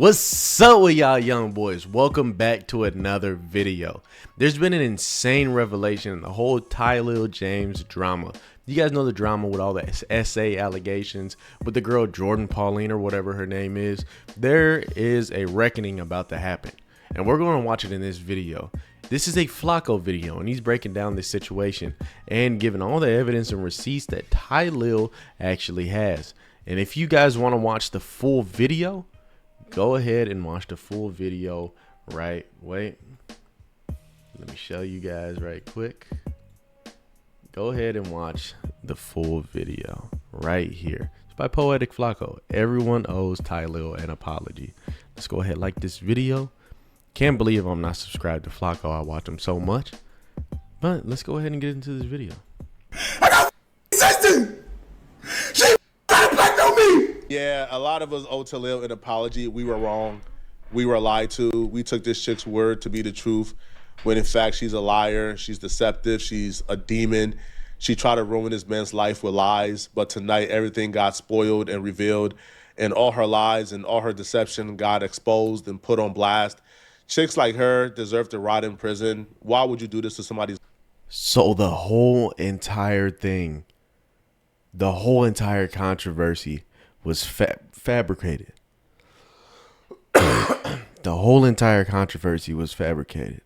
What's up with y'all young boys? Welcome back to another video. There's been an insane revelation in the whole Tylil James drama. You guys know the drama with all the essay allegations with the girl Jordan Pauline or whatever her name is. There is a reckoning about to happen, and we're going to watch it in this video. This is a Flacco video, and he's breaking down this situation and giving all the evidence and receipts that Tylil actually has. And if you guys want to watch the full video, go ahead and watch the full video. Wait, let me show you guys right quick. Go ahead and watch the full video right here. It's by Poetic Flacco. Everyone owes Tylil an apology. Let's go ahead and like this video. Can't believe I'm not subscribed to Flacco. I watch him so much. But let's go ahead and get into this video. I got sister. She got black on me. Yeah, a lot of us owe Tylil an apology. We were wrong. We were lied to. We took this chick's word to be the truth, when in fact she's a liar. She's deceptive. She's a demon. She tried to ruin this man's life with lies, but tonight everything got spoiled and revealed, and all her lies and all her deception got exposed and put on blast. Chicks like her deserve to rot in prison. Why would you do this to somebody? So the whole entire thing, the whole entire controversy was fabricated. The whole entire controversy was fabricated.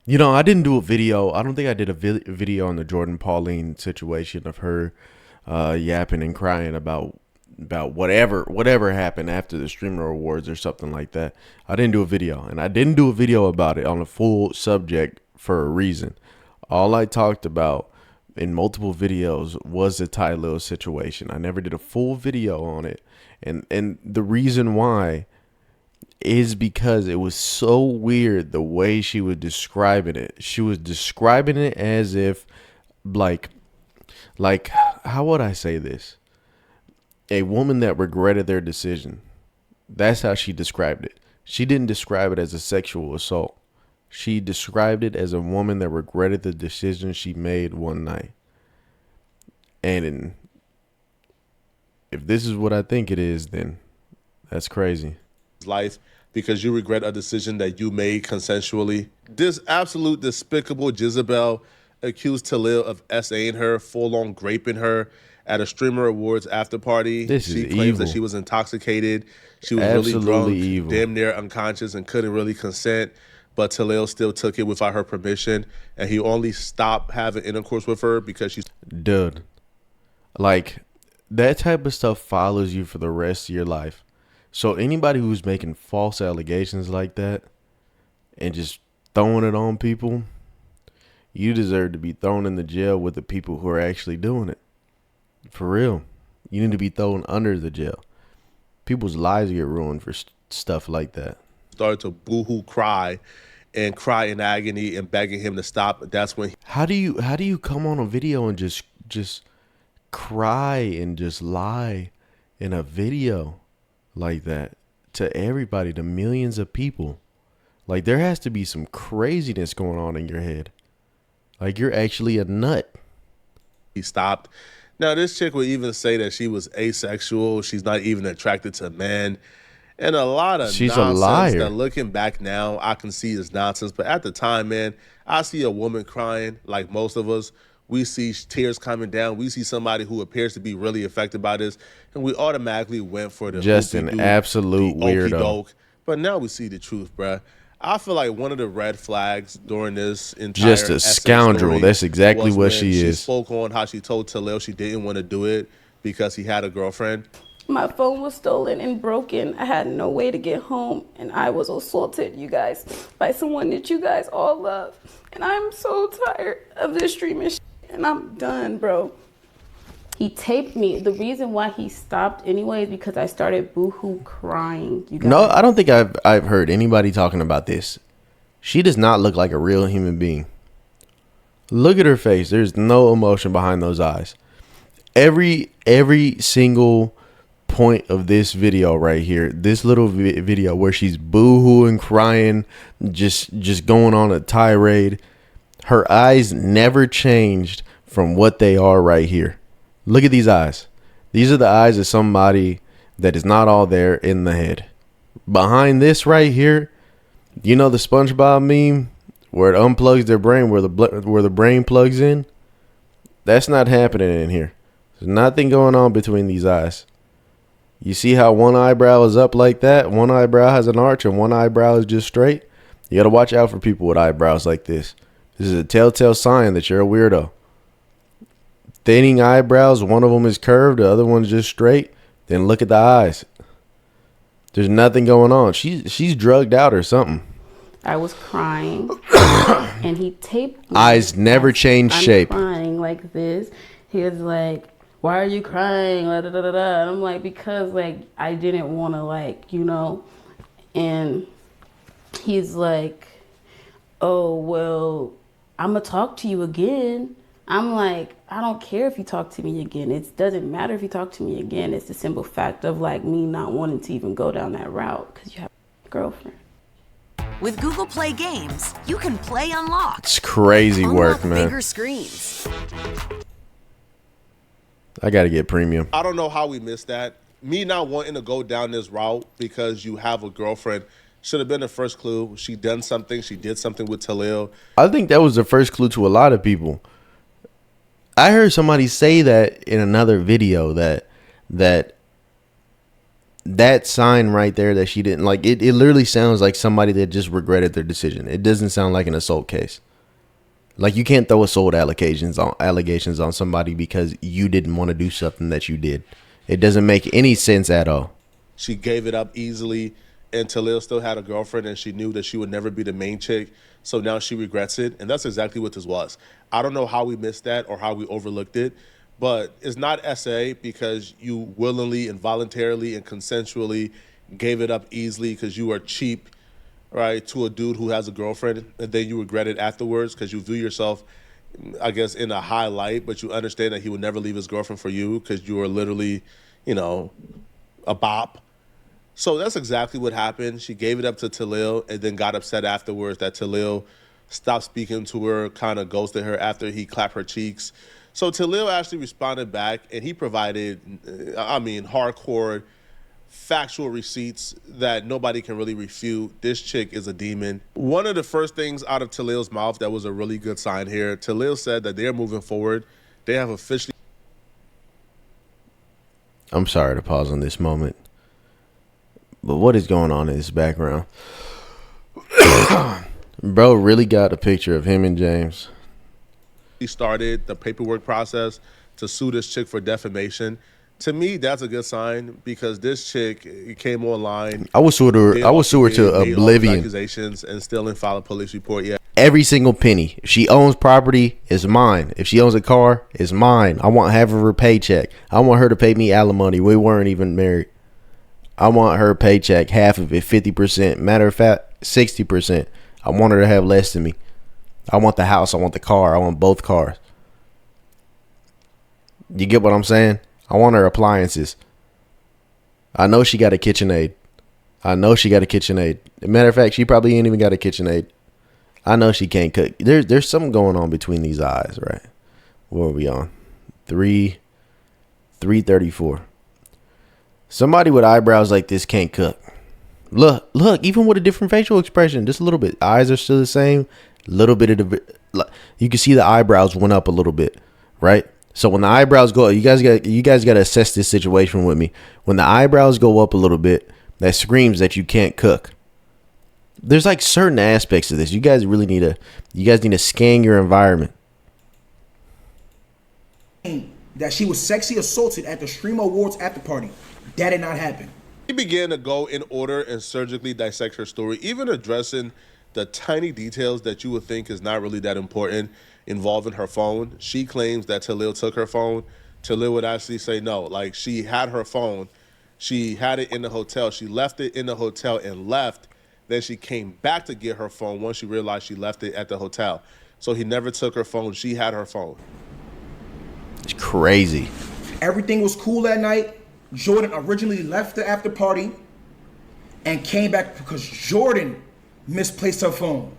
You know, I didn't do a video. I don't think I did a video on the Jordan Pauline situation of her yapping and crying about whatever happened after the streamer awards or something like that. I didn't do a video, and I didn't do a video about it on a full subject for a reason. All I talked about in multiple videos was the Tylil situation. I never did a full video on it, and the reason why is because it was so weird the way she was describing it. She was describing it as if like how would I say this? A woman that regretted their decision. That's how she described it. She didn't describe it as a sexual assault. She described it as a woman that regretted the decision she made one night. And if this is what I think it is, then that's crazy. Life because you regret a decision that you made consensually. This absolute despicable Jezebel accused Tylil of SAing her, full-on raping her at a streamer awards after party. She claims that she was intoxicated. She was really drunk, damn near unconscious, and couldn't really consent. But Tylil still took it without her permission, and he only stopped having intercourse with her because she's... Dude, like, that type of stuff follows you for the rest of your life. So anybody who's making false allegations like that and just throwing it on people, you deserve to be thrown in the jail with the people who are actually doing it. For real. You need to be thrown under the jail. People's lives get ruined for stuff like that. Started to boo-hoo cry and cry in agony and begging him to stop. That's when how do you come on a video and just cry and just lie in a video like that to everybody, to millions of people? Like, there has to be some craziness going on in your head. Like, you're actually a nut. He stopped. Now, this chick would even say that she was asexual. She's not even attracted to men. And a lot of She's nonsense a liar. that looking back now, I can see is nonsense. But at the time, man, I see a woman crying like most of us. We see tears coming down. We see somebody who appears to be really affected by this. And we automatically went for the just an absolute weirdo. But now we see the truth, bruh. I feel like one of the red flags during this entire just a scoundrel. That's exactly what she is. She spoke on how she told Tylil she didn't want to do it because he had a girlfriend. My phone was stolen and broken. I had no way to get home, and I was assaulted, you guys, by someone that you guys all love. And I'm so tired of this streaming shit, and I'm done, bro. He taped me. The reason why he stopped anyway is because I started boohoo crying. You guys. No, I don't think I've heard anybody talking about this. She does not look like a real human being. Look at her face. There's no emotion behind those eyes. Every single point of this video right here, this little video where she's boo-hooing, crying, just going on a tirade, her eyes never changed from what they are right here. Look at these eyes. These are the eyes of somebody that is not all there in the head. Behind this right here, you know the SpongeBob meme where it unplugs their brain, where the brain plugs in? That's not happening in here. There's nothing going on between these eyes. You see how one eyebrow is up like that? One eyebrow has an arch and one eyebrow is just straight? You got to watch out for people with eyebrows like this. This is a telltale sign that you're a weirdo. Thinning eyebrows, one of them is curved, the other one's just straight. Then look at the eyes. There's nothing going on. She's drugged out or something. I was crying, and he taped me. Eyes never change shape. I'm crying like this. He was like, "Why are you crying?" Da, da, da, da. And I'm like, because like I didn't want to like, you know. And he's like, "Oh well, I'm gonna talk to you again." I'm like, I don't care if you talk to me again. It doesn't matter if you talk to me again. It's the simple fact of like me not wanting to even go down that route because you have a girlfriend. With Google Play Games, you can play unlocked. It's crazy work, man. Bigger screens. I got to get premium. I don't know how we missed that. Me not wanting to go down this route because you have a girlfriend should have been the first clue. She done something. She did something with Tylil. I think that was the first clue to a lot of people. I heard somebody say that in another video that sign right there that she didn't like, it literally sounds like somebody that just regretted their decision. It doesn't sound like an assault case. Like you can't throw assault allegations on somebody because you didn't want to do something that you did. It doesn't make any sense at all. She gave it up easily, and Tylil still had a girlfriend, and she knew that she would never be the main chick. So now she regrets it, and that's exactly what this was. I don't know how we missed that or how we overlooked it, but it's not SA because you willingly and voluntarily and consensually gave it up easily because you are cheap, right, to a dude who has a girlfriend, and then you regret it afterwards because you view yourself, I guess, in a high light, but you understand that he would never leave his girlfriend for you because you are literally, you know, a bop. So that's exactly what happened. She gave it up to Tylil and then got upset afterwards that Tylil stopped speaking to her, kind of ghosted her after he clapped her cheeks. So Tylil actually responded back, and he provided, hardcore factual receipts that nobody can really refute. This chick is a demon. One of the first things out of Tylil's mouth that was a really good sign here, Tylil said that they're moving forward. They have officially... I'm sorry to pause on this moment, but what is going on in this background? Bro really got a picture of him and James. He started the paperwork process to sue this chick for defamation. To me, that's a good sign because this chick came online. I would sue her to oblivion. Accusations and still didn't file a police report yet. Every single penny. If she owns property, it's mine. If she owns a car, it's mine. I want half of her paycheck. I want her to pay me alimony. We weren't even married. I want her paycheck, half of it, 50%. Matter of fact, 60%. I want her to have less than me. I want the house. I want the car. I want both cars. You get what I'm saying? I want her appliances. I know she got a KitchenAid. Matter of fact, she probably ain't even got a KitchenAid. I know she can't cook. There's something going on between these eyes, right? What are we on? 334. Somebody with eyebrows like this can't cook. Look, even with a different facial expression, just a little bit. Eyes are still the same. Little bit of you can see the eyebrows went up a little bit, right? So when the eyebrows go, you guys got to assess this situation with me. When the eyebrows go up a little bit, that screams that you can't cook. There's like certain aspects of this. You guys need to scan your environment. That she was sexually assaulted at the Stream Awards after party. That did not happen. He began to go in order and surgically dissect her story, even addressing the tiny details that you would think is not really that important involving her phone. She claims that Tylil took her phone. Tylil would actually say no. Like, she had her phone. She had it in the hotel. She left it in the hotel and left. Then she came back to get her phone once she realized she left it at the hotel. So he never took her phone. She had her phone. It's crazy. Everything was cool that night. Jordan originally left the after party and came back because Jordan misplaced her phone.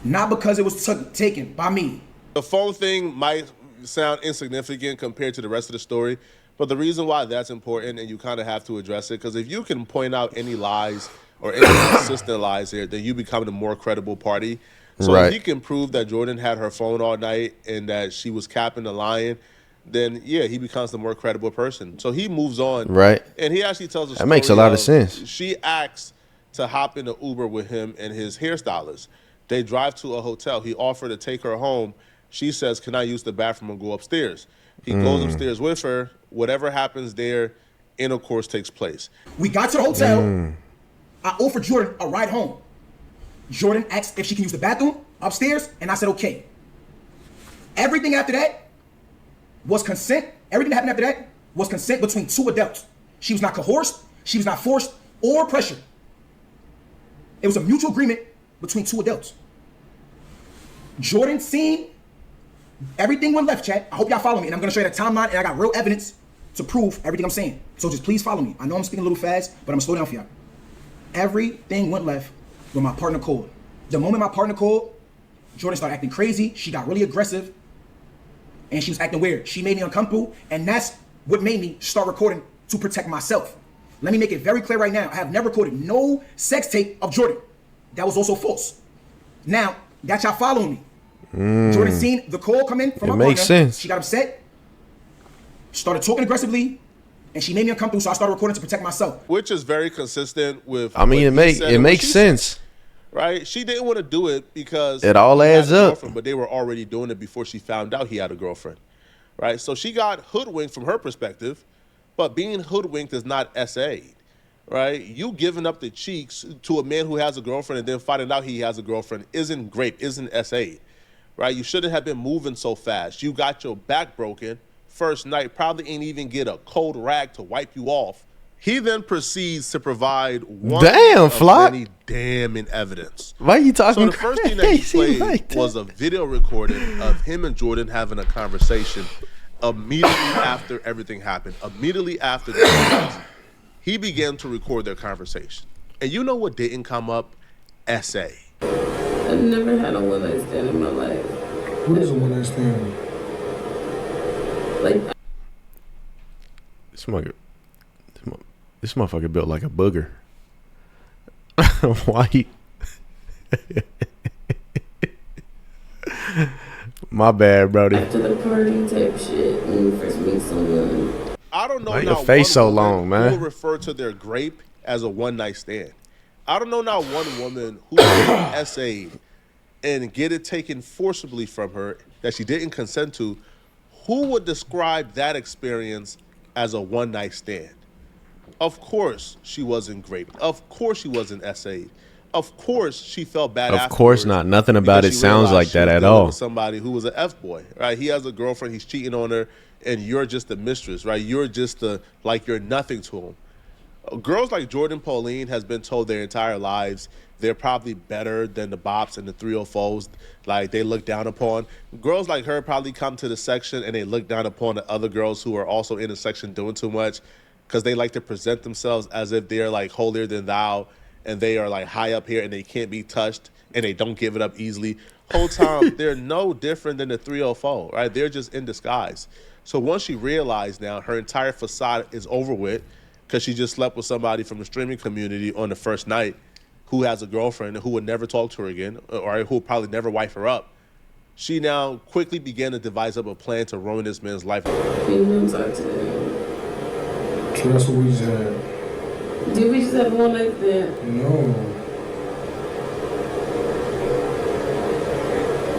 Not because it was taken by me. The phone thing might sound insignificant compared to the rest of the story, But the reason why that's important, and you kind of have to address it, because if you can point out any lies or any consistent lies here, then you become the more credible party. So if Right. he can prove that Jordan had her phone all night and that she was capping the lying, then yeah, he becomes the more credible person. So he moves on. Right. And he actually tells a That story makes a lot of sense. She asks to hop in an Uber with him and his hairstylist. They drive to a hotel. He offered to take her home. She says, "Can I use the bathroom and go upstairs?" He goes upstairs with her. Whatever happens there, intercourse takes place. We got to the hotel. I offered Jordan a ride home. Jordan asked if she can use the bathroom upstairs, and I said okay. Everything after that was consent. Everything that happened after that was consent between two adults. She was not coerced, she was not forced or pressured. It was a mutual agreement between two adults. Jordan seen everything went left, chat. I hope y'all follow me, and I'm gonna show you the timeline, and I got real evidence to prove everything I'm saying. So just please follow me. I know I'm speaking a little fast, but I'm gonna slow down for y'all. Everything went left when my partner called. The moment my partner called, Jordan started acting crazy. She got really aggressive, and she was acting weird. She made me uncomfortable, and that's what made me start recording to protect myself. Let me make it very clear right now. I have never recorded no sex tape of Jordan. That was also false. Now, that y'all following me. Jordan seen the call come in from my partner. It makes sense. She got upset, started talking aggressively, and she made me uncomfortable, so I started recording to protect myself. Which is very consistent with. I mean, what he it said and what makes she said, sense. right? She didn't want to do it because It all he had adds a up. girlfriend, but they were already doing it before she found out he had a girlfriend, right? So she got hoodwinked from her perspective, but being hoodwinked is not SA, right? You giving up the cheeks to a man who has a girlfriend and then finding out he has a girlfriend isn't grape, isn't SA, right? You shouldn't have been moving so fast. You got your back broken first night, probably ain't even get a cold rag to wipe you off. He then proceeds to provide one Damn, of Flock. many damning evidence. Why are you talking So the first thing that he crazy played like that? was a video recording of him and Jordan having a conversation immediately after everything happened. Immediately after the he began to record their conversation. And you know what didn't come up? SA. I've never had a one night stand in my life. What is a one night stand? Like, This motherfucker built like a booger. Why? My bad, Brody. after the party type shit when you first meet someone. I don't know Why your not face one so woman long, man? who will refer to their grape as a one night stand. I don't know not one woman who will essay and get it taken forcibly from her that she didn't consent to, who would describe that experience as a one night stand. Of course she wasn't grape. Of course she wasn't essayed. Of course she felt bad Of afterwards course not. Nothing about because it she sounds realized like she that was at dealing all. with somebody who was an F-boy, right? He has a girlfriend, he's cheating on her, and you're just the mistress, right? You're just you're nothing to him. Girls like Jordan Pauline has been told their entire lives they're probably better than the bops and the 304s, like they look down upon. Girls like her probably come to the section and they look down upon the other girls who are also in the section doing too much because they like to present themselves as if they're like holier than thou and they are like high up here and they can't be touched and they don't give it up easily. Whole time, they're no different than the 304, right? They're just in disguise. So once she realized now her entire facade is over with because she just slept with somebody from the streaming community on the first night who has a girlfriend and who would never talk to her again or who would probably never wife her up, she now quickly began to devise up a plan to ruin this man's life. You didn't talk to them. So that's what we just had. Did we just have one night stand? No.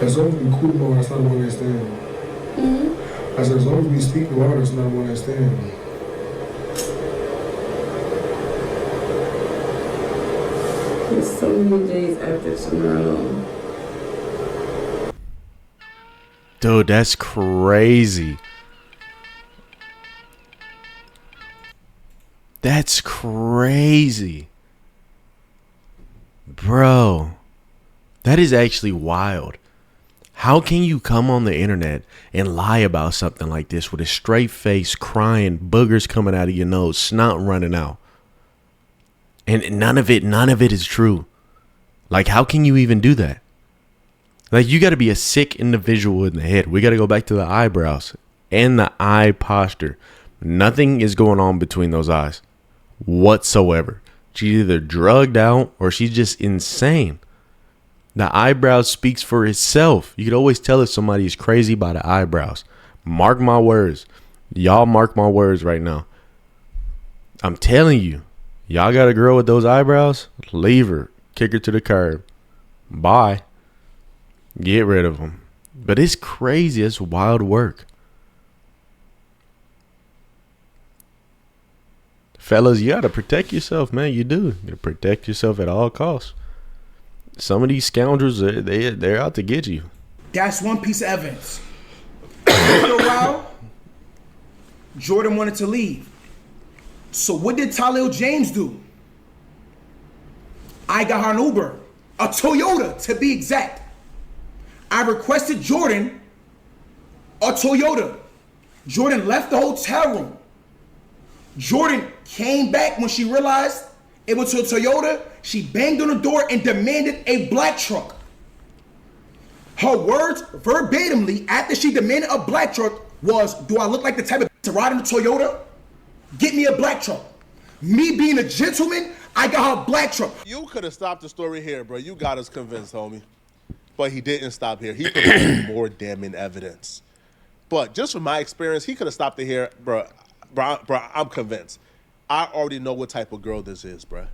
As long as we cool about it, that's not a one night stand. I said, as long as we speak about it, it's not a one night stand. It's so many days after tomorrow. Dude, that's crazy. That's crazy. Bro, that is actually wild. How can you come on the internet and lie about something like this with a straight face, crying, boogers coming out of your nose, snot running out? And none of it is true. Like, how can you even do that? Like, you got to be a sick individual in the head. We got to go back to the eyebrows and the eye posture. Nothing is going on between those eyes whatsoever. She's either drugged out or she's just insane. The eyebrows speaks for itself. You can always tell if somebody is crazy by the eyebrows. Mark my words. Y'all mark my words right now. I'm telling you, y'all got a girl with those eyebrows? Leave her. Kick her to the curb. Bye. Get rid of them. But it's crazy. It's wild work. Fellas, you got to protect yourself, man. You do. You protect yourself at all costs. Some of these scoundrels, they're out to get you. That's one piece of evidence. After a while, Jordan wanted to leave. So what did Tylil James do? I got her an Uber, a Toyota to be exact. I requested Jordan a Toyota. Jordan left the hotel room. Jordan came back when she realized it was a Toyota. She banged on the door and demanded a black truck. Her words verbatimly after she demanded a black truck was, do I look like the type of to ride in a Toyota? Get me a black truck. Me being a gentleman, I got her a black truck. You could have stopped the story here, bro. You got us convinced, homie. But he didn't stop here. He provided more damning evidence. But just from my experience, he could have stopped it here, bro. Bro, I'm convinced. I already know what type of girl this is, bro.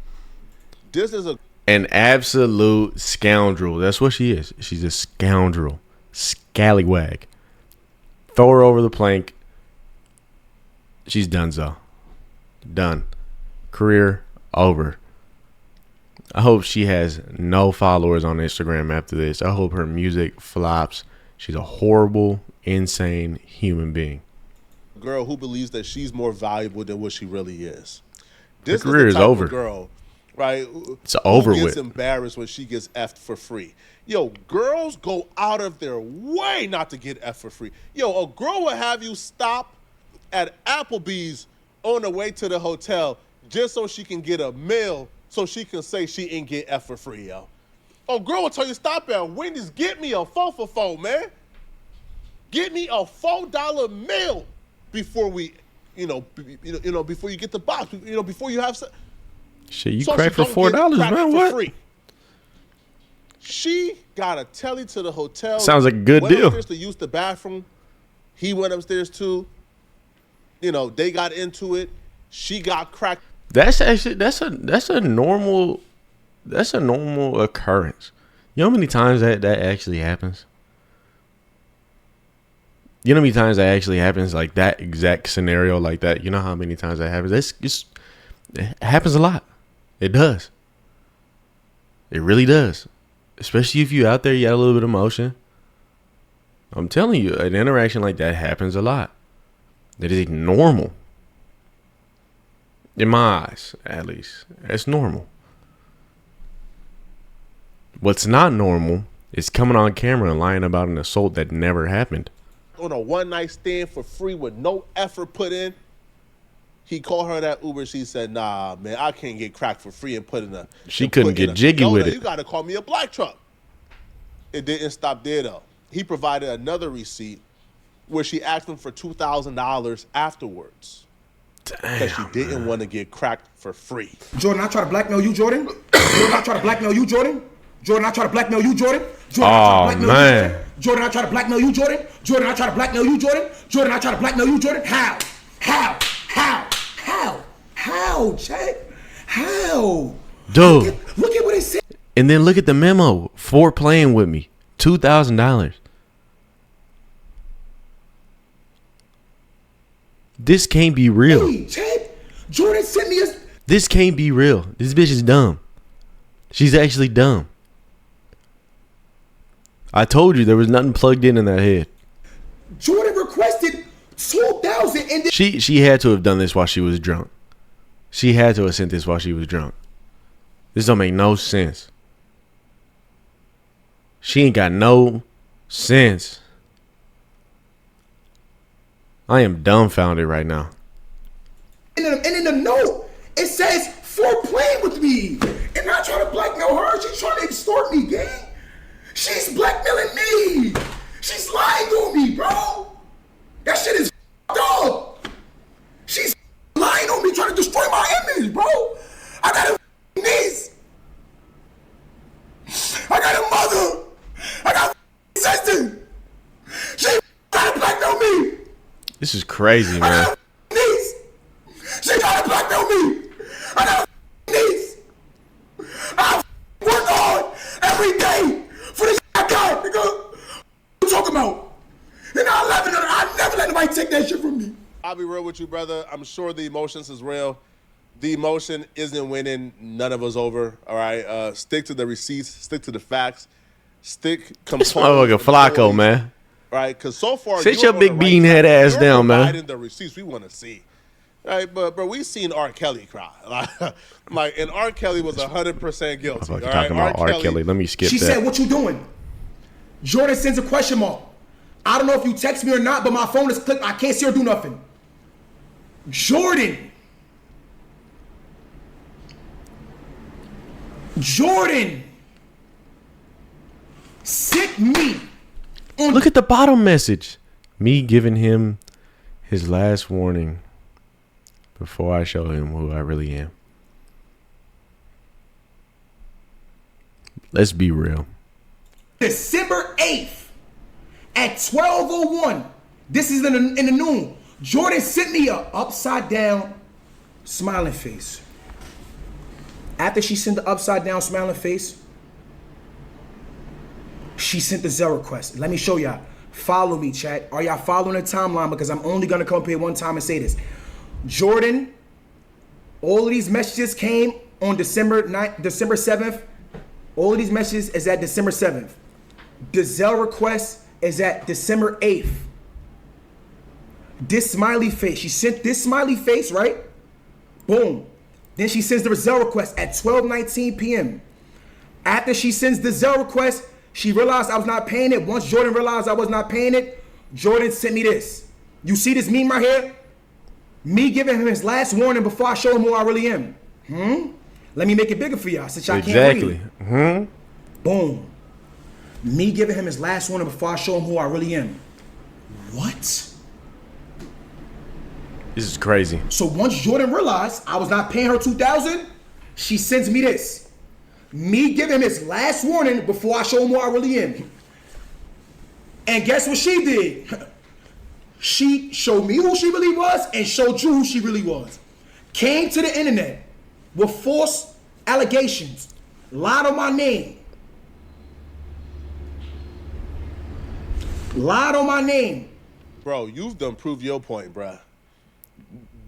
This is an absolute scoundrel. That's what she is. She's a scoundrel. Scallywag. Throw her over the plank. She's donezo. Done. Career over. I hope she has no followers on Instagram after this. I hope her music flops. She's a horrible, insane human being. Girl who believes that she's more valuable than what she really is. This Her career is the is type over. Of girl, right? It's over who with. Gets embarrassed when she gets effed for free. Yo, girls go out of their way not to get effed for free. Yo, a girl will have you stop at Applebee's on the way to the hotel just so she can get a meal so she can say she ain't get effed for free, yo. A girl will tell you stop at Wendy's, get me a 4 for 4, man. Get me a $4 meal before we, before you get the box, before you have shit, you crack for $4, man. What? Free. She got a telly to the hotel. Sounds like a good deal. Upstairs to use the bathroom. He went upstairs too. They got into it. She got cracked. That's a normal occurrence. You know how many times that actually happens? You know how many times that actually happens, like that exact scenario like that? You know how many times that happens? It happens a lot. It does. It really does. Especially if you out there, you got a little bit of emotion. I'm telling you, an interaction like that happens a lot. It is normal. In my eyes, at least. It's normal. What's not normal is coming on camera and lying about an assault that never happened. On a one-night stand for free with no effort put in. He called her that Uber. She said, nah, man, I can't get cracked for free and put in a... She couldn't get jiggy with it. You got to call me a black truck. It didn't stop there, though. He provided another receipt where she asked him for $2,000 afterwards. Because she didn't want to get cracked for free. Jordan, I try to blackmail you, Jordan. Jordan, I try to blackmail you, Jordan. Jordan, I try to blackmail you, Jordan. Jordan, I try to blackmail you, Jordan. Jordan, I try to blackmail you, Jordan. Jordan, I try to blackmail you, Jordan. Jordan, I try to blackmail you, Jordan. How, Chad? How? Dude. Look at what it said. And then look at the memo. For playing with me. $2,000. This can't be real. Hey, Chad, Jordan sent me a... This can't be real. This bitch is dumb. She's actually dumb. I told you there was nothing plugged in that head. Jordan requested $2,000 and then... She had to have done this while she was drunk. She had to have sent this while she was drunk. This don't make no sense. She ain't got no sense. I am dumbfounded right now. And in the note, it says, for playing with me. And I try to blackmail her. She's trying to extort me, gang. She's blackmailing me. She's lying on me, bro. That shit is f***ed up. This is crazy, man. Niece. She tried to blackmail me. I got a niece. I work hard every day for this I got, nigga. What you talking about? And I never let nobody take that shit from me. I'll be real with you, brother. I'm sure the emotions is real. The emotion isn't winning none of us over, all right? Stick to the receipts. Stick to the facts. Stick This motherfucker Flacco, man. Right, because so far, sit your big bean head ass down, man. Providing the receipts we want to see, right? But we've seen R. Kelly cry, like, and R. Kelly was 100% guilty. All right? Talking about R. Kelly. Let me skip she that. She said, "What you doing?" Jordan sends a question mark. I don't know if you text me or not, but my phone is clicked. I can't see her do nothing. Jordan sent me. Look at the bottom message. Me giving him his last warning before I show him who I really am. Let's be real. December 8th at 12:01. This is in the noon. Jordan sent me a upside down smiling face. After she sent the upside down smiling face, she sent the Zelle request. Let me show y'all. Follow me, chat. Are y'all following the timeline? Because I'm only gonna come up here one time and say this. Jordan, all of these messages came on December 7th. All of these messages is at December 7th. The Zelle request is at December 8th. This smiley face. She sent this smiley face, right? Boom. Then she sends the Zelle request at 12:19 p.m. After she sends the Zelle request, she realized I was not paying it. Once Jordan realized I was not paying it, Jordan sent me this. You see this meme right here? Me giving him his last warning before I show him who I really am. Let me make it bigger for y'all since y'all can't read. Boom. Me giving him his last warning before I show him who I really am. What? This is crazy. So once Jordan realized I was not paying her $2,000, she sends me this. Me giving him his last warning before I show him who I really am. And guess what she did? She showed me who she really was and showed you who she really was. Came to the internet with false allegations. Lied on my name. Lied on my name. Bro, you've done proved your point, bro.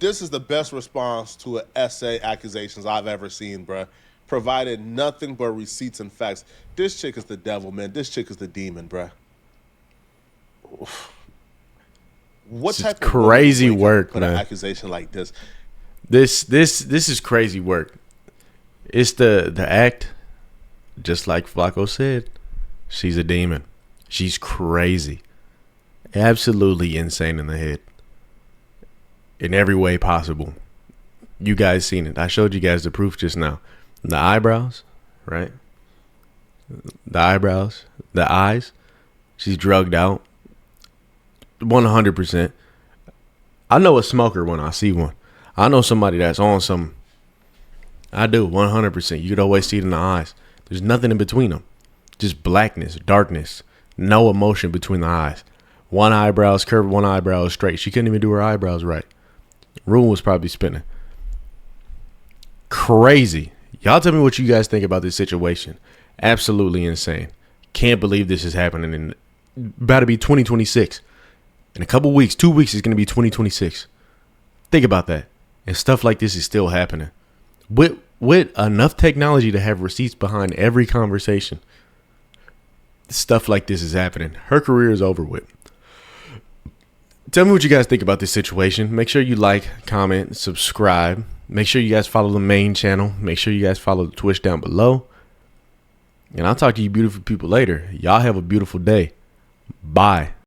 This is the best response to an essay accusations I've ever seen, bro. Provided nothing but receipts and facts. This chick is the devil, man. This chick is the demon, bro. What type of crazy work, put man? An accusation like this. This is crazy work. It's the act, just like Flacco said. She's a demon. She's crazy. Absolutely insane in the head. In every way possible. You guys seen it. I showed you guys the proof just now. The eyebrows, right? The eyebrows, the eyes. She's drugged out. 100%. I know a smoker when I see one. I know somebody that's on some. I do, 100%. You could always see it in the eyes. There's nothing in between them. Just blackness, darkness. No emotion between the eyes. One eyebrow is curved, one eyebrow is straight. She couldn't even do her eyebrows right. Room was probably spinning. Crazy. Y'all tell me what you guys think about this situation. Absolutely insane. Can't believe this is happening. And about to be 2026. In a couple weeks, 2 weeks, is going to be 2026. Think about that. And stuff like this is still happening. With enough technology to have receipts behind every conversation. Stuff like this is happening. Her career is over with. Tell me what you guys think about this situation. Make sure you like, comment, subscribe. Make sure you guys follow the main channel. Make sure you guys follow the Twitch down below. And I'll talk to you beautiful people later. Y'all have a beautiful day. Bye.